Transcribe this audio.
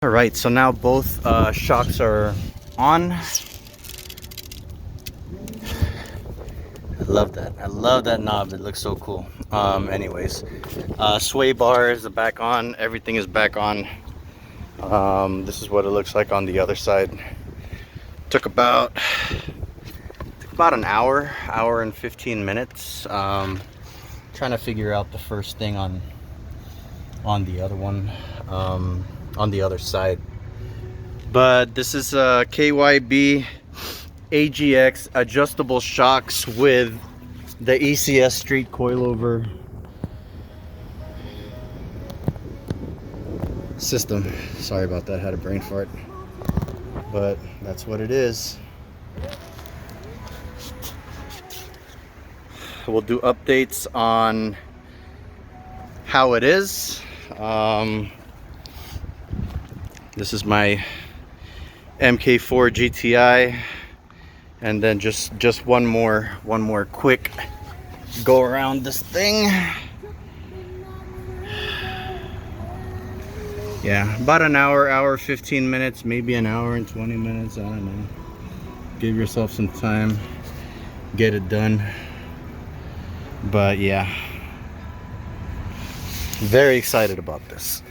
All right, so now both shocks are on. I love that. I love that knob. It looks so cool. Anyways, sway bar is back on. Everything is back on. This is what it looks like on the other side. Took about an hour and 15 minutes. Trying to figure out the first thing on the other one, on the other side. But this is Kyb Agx adjustable shocks with the ECS street coilover system. Sorry about that, I had a brain fart, but that's what it is. We'll do updates on how it is. This is my Mk4 Gti, and then just one more quick go around this thing. Yeah, about an hour 15 minutes, maybe an hour and 20 minutes, I don't know. Give yourself some time, get it done. But yeah, very excited about this.